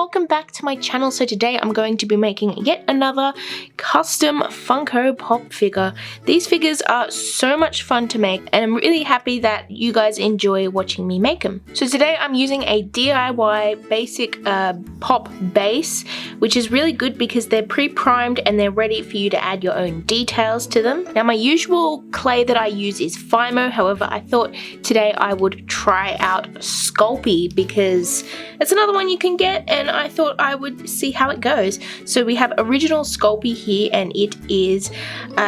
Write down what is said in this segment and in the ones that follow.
welcome back to my channel. So today I'm going to be making yet another custom Funko Pop figure. These figures are so much fun to make and I'm really happy that you guys enjoy watching me make them. So today I'm using a DIY basic pop base, which is really good because they're pre-primed and they're ready for you to add your own details to them. Now my usual clay that I use is Fimo, however I thought today I would try out Sculpey because it's another one you can get and I thought I would see how it goes. So we have original Sculpey here and it is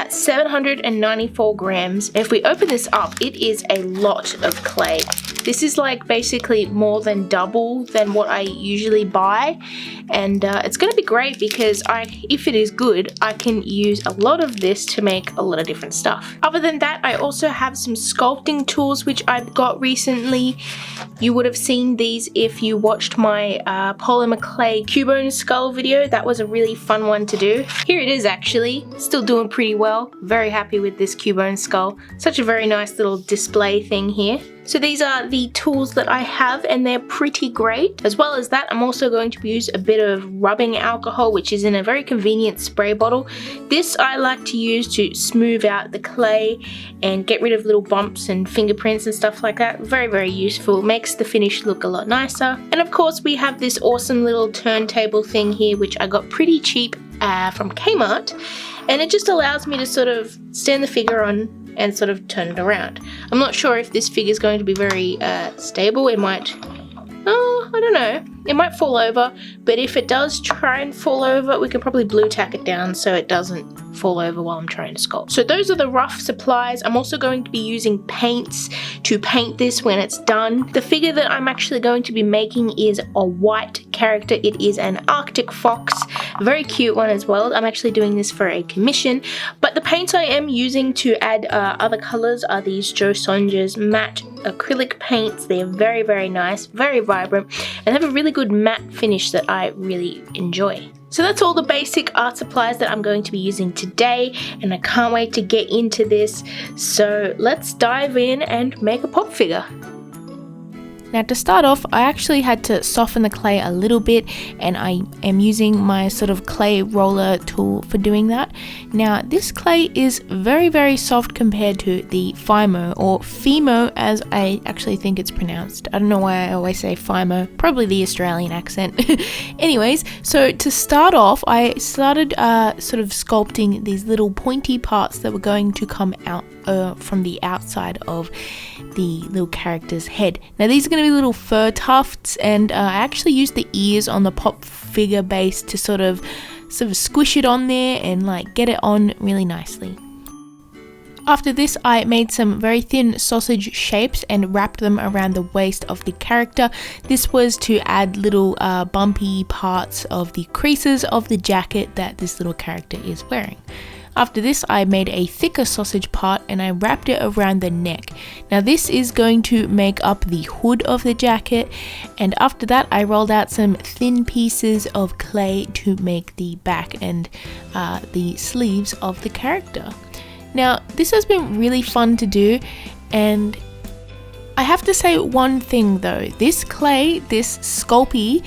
794 grams. If we open this up, it is a lot of clay. This is like basically more than double than what I usually buy, and it's going to be great because if it is good, I can use a lot of this to make a lot of different stuff. Other than that, I also have some sculpting tools which I got recently. You would have seen these if you watched my polymer clay Cubone skull video. That was a really fun one to do. Here it is actually, still doing pretty well. Very happy with this Cubone skull. Such a very nice little display thing here. So these are the tools that I have and they're pretty great. As well as that, I'm also going to use a bit of rubbing alcohol, which is in a very convenient spray bottle. This I like to use to smooth out the clay and get rid of little bumps and fingerprints and stuff like that. Very, very useful. Makes the finish look a lot nicer. And of course we have this awesome little turntable thing here, which I got pretty cheap from Kmart. And it just allows me to sort of stand the figure on and sort of turn it around. I'm not sure if this figure is going to be very stable. It might, I don't know, it might fall over, but if it does try and fall over, we can probably blue tack it down so it doesn't fall over while I'm trying to sculpt. So those are the rough supplies. I'm also going to be using paints to paint this when it's done. The figure that I'm actually going to be making is a white character. It is an Arctic fox, a very cute one as well. I'm actually doing this for a commission, but the paints I am using to add other colors are these Joe Sonja's matte acrylic paints. They are very, very nice, very vibrant, and have a really good matte finish that I really enjoy. So that's all the basic art supplies that I'm going to be using today, and I can't wait to get into this. So let's dive in and make a pop figure. Now to start off, I actually had to soften the clay a little bit and I am using my sort of clay roller tool for doing that. Now this clay is very, very soft compared to the Fimo, or Fimo as I actually think it's pronounced. I don't know why I always say Fimo, probably the Australian accent. Anyways, so to start off, I started sort of sculpting these little pointy parts that were going to come out from the outside of the little character's head. Now these are going to be little fur tufts, and I actually used the ears on the pop figure base to sort of squish it on there and like get it on really nicely. After this, I made some very thin sausage shapes and wrapped them around the waist of the character. This was to add little bumpy parts of the creases of the jacket that this little character is wearing. After this, I made a thicker sausage part and I wrapped it around the neck. Now this is going to make up the hood of the jacket, and after that I rolled out some thin pieces of clay to make the back and the sleeves of the character. Now this has been really fun to do, and I have to say one thing though, this clay, this Sculpey,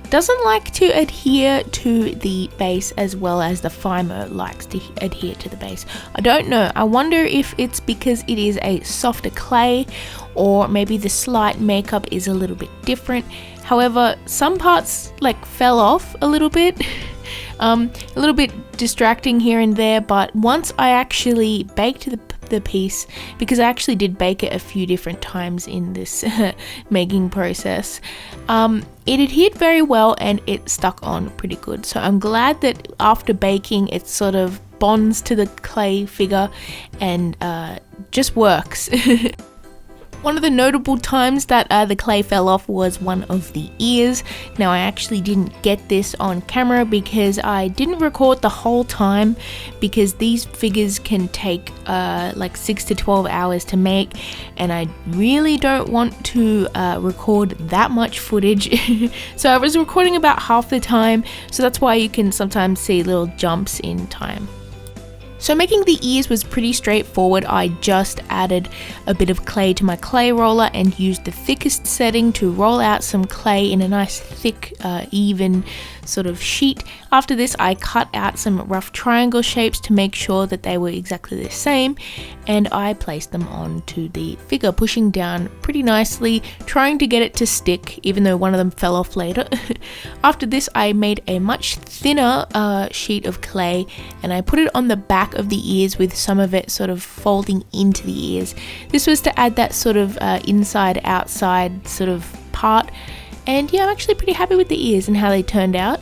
doesn't like to adhere to the base as well as the Fimo likes to adhere to the base. I don't know, I wonder if it's because it is a softer clay or maybe the slight makeup is a little bit different. However, some parts like fell off a little bit. A little bit distracting here and there, but once I actually baked the piece, because I actually did bake it a few different times in this making process, it adhered very well and it stuck on pretty good. So I'm glad that after baking it sort of bonds to the clay figure and just works. One of the notable times that the clay fell off was one of the ears. Now I actually didn't get this on camera because I didn't record the whole time, because these figures can take like 6 to 12 hours to make, and I really don't want to record that much footage. So I was recording about half the time, so that's why you can sometimes see little jumps in time. So making the ears was pretty straightforward. I just added a bit of clay to my clay roller and used the thickest setting to roll out some clay in a nice thick, even sort of sheet. After this, I cut out some rough triangle shapes to make sure that they were exactly the same, and I placed them onto the figure, pushing down pretty nicely, trying to get it to stick, even though one of them fell off later. After this, I made a much thinner sheet of clay, and I put it on the back of the ears with some of it sort of folding into the ears. This was to add that sort of inside outside sort of part, and yeah, I'm actually pretty happy with the ears and how they turned out.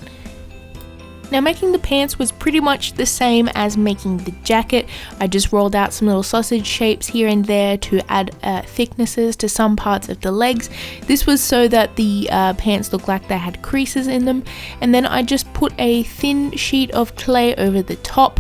Now making the pants was pretty much the same as making the jacket. I just rolled out some little sausage shapes here and there to add thicknesses to some parts of the legs. This was so that the pants looked like they had creases in them, and then I just put a thin sheet of clay over the top,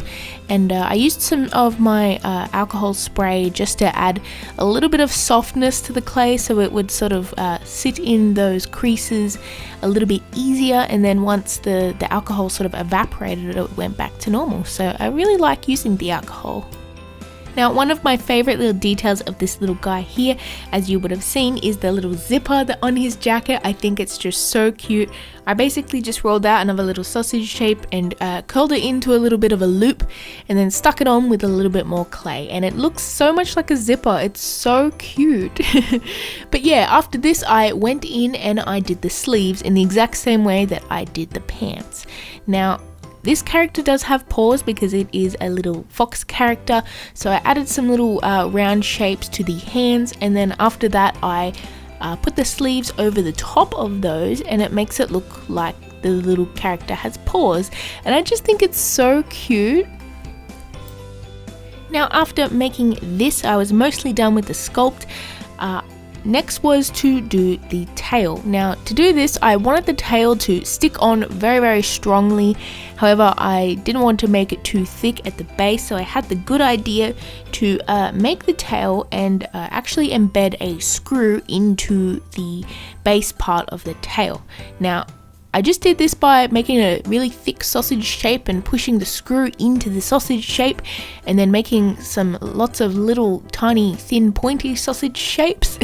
and I used some of my alcohol spray just to add a little bit of softness to the clay so it would sort of sit in those creases a little bit easier, and then once the alcohol sort of evaporated, it went back to normal. So I really like using the alcohol. Now, one of my favorite little details of this little guy here, as you would have seen, is the little zipper on his jacket. I think it's just so cute. I basically just rolled out another little sausage shape and curled it into a little bit of a loop, and then stuck it on with a little bit more clay, and it looks so much like a zipper. It's so cute. But yeah, after this I went in and I did the sleeves in the exact same way that I did the pants. Now, this character does have paws because it is a little fox character, so I added some little round shapes to the hands, and then after that I put the sleeves over the top of those, and it makes it look like the little character has paws, and I just think it's so cute. Now after making this, I was mostly done with the sculpt. Next was to do the tail. Now to do this, I wanted the tail to stick on very, very strongly. However, I didn't want to make it too thick at the base, so I had the good idea to make the tail and actually embed a screw into the base part of the tail. Now, I just did this by making a really thick sausage shape and pushing the screw into the sausage shape, and then making lots of little tiny thin pointy sausage shapes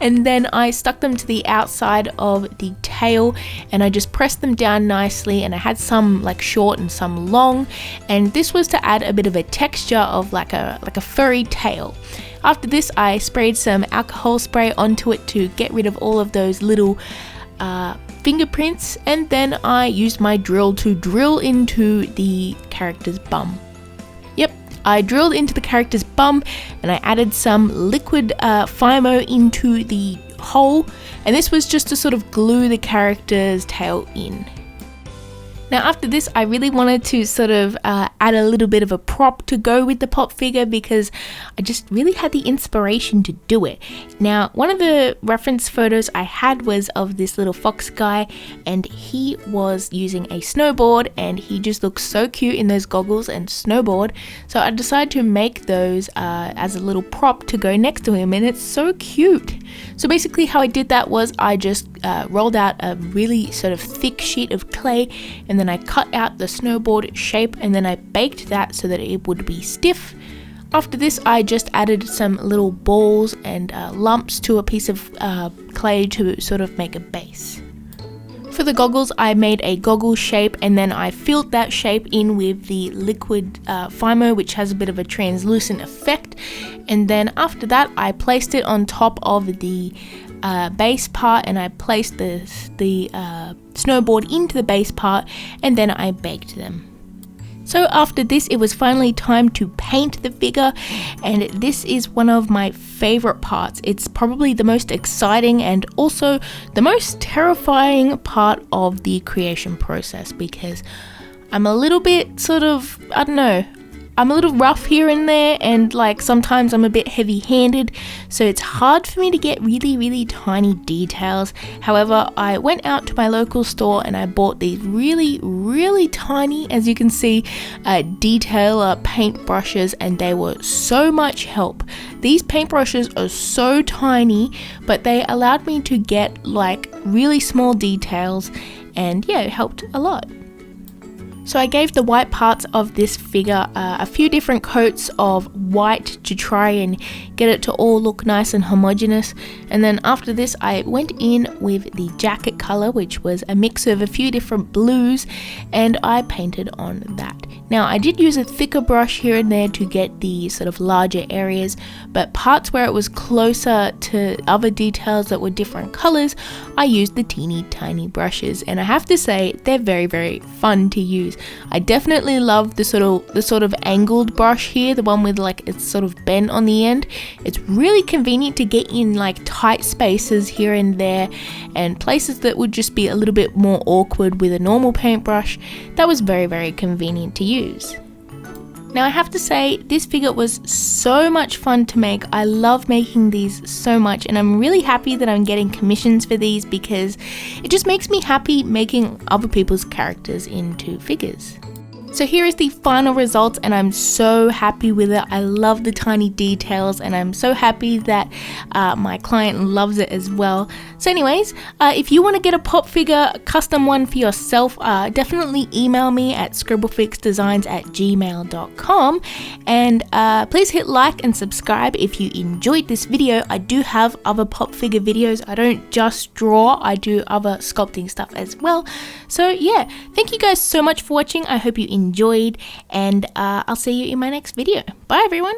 and then I stuck them to the outside of the tail, and I just pressed them down nicely, and I had some like short and some long, and this was to add a bit of a texture of like a furry tail. After this, I sprayed some alcohol spray onto it to get rid of all of those little fingerprints, and then I used my drill to drill into the character's bum. Yep, I drilled into the character's bum, and I added some liquid Fimo into the hole, and this was just to sort of glue the character's tail in. Now after this, I really wanted to sort of add a little bit of a prop to go with the pop figure because I just really had the inspiration to do it. Now, one of the reference photos I had was of this little fox guy, and he was using a snowboard, and he just looks so cute in those goggles and snowboard. So I decided to make those as a little prop to go next to him, and it's so cute. So basically how I did that was I just rolled out a really sort of thick sheet of clay, and then I cut out the snowboard shape, and then I baked that so that it would be stiff. After this, I just added some little balls and lumps to a piece of clay to sort of make a base. For the goggles, I made a goggle shape, and then I filled that shape in with the liquid Fimo, which has a bit of a translucent effect. And then after that, I placed it on top of the base part, and I placed the snowboard into the base part, and then I baked them. So after this, it was finally time to paint the figure, and this is one of my favorite parts. It's probably the most exciting and also the most terrifying part of the creation process, because I'm a little bit sort of, I don't know, I'm a little rough here and there, and like sometimes I'm a bit heavy-handed, so it's hard for me to get really tiny details. However, I went out to my local store and I bought these really tiny, as you can see, detailer paint brushes, and they were so much help. These paintbrushes are so tiny, but they allowed me to get like really small details, and yeah, it helped a lot. So I gave the white parts of this figure a few different coats of white to try and get it to all look nice and homogeneous. And then after this I went in with the jacket color, which was a mix of a few different blues, and I painted on that. Now I did use a thicker brush here and there to get the sort of larger areas, but parts where it was closer to other details that were different colors, I used the teeny tiny brushes, and I have to say they're very fun to use. I definitely love the sort of angled brush here, the one with like it's sort of bent on the end. It's really convenient to get in like tight spaces here and there, and places that would just be a little bit more awkward with a normal paintbrush. That was very convenient to use. Now I have to say, this figure was so much fun to make. I love making these so much, and I'm really happy that I'm getting commissions for these because it just makes me happy making other people's characters into figures. So here is the final result, and I'm so happy with it. I love the tiny details, and I'm so happy that my client loves it as well. So anyways, if you want to get a pop figure, a custom one for yourself, definitely email me at scribblefixdesigns@gmail.com, and please hit like and subscribe if you enjoyed this video. I do have other pop figure videos. I don't just draw, I do other sculpting stuff as well. So yeah, thank you guys so much for watching. I hope you enjoyed, and I'll see you in my next video. Bye everyone.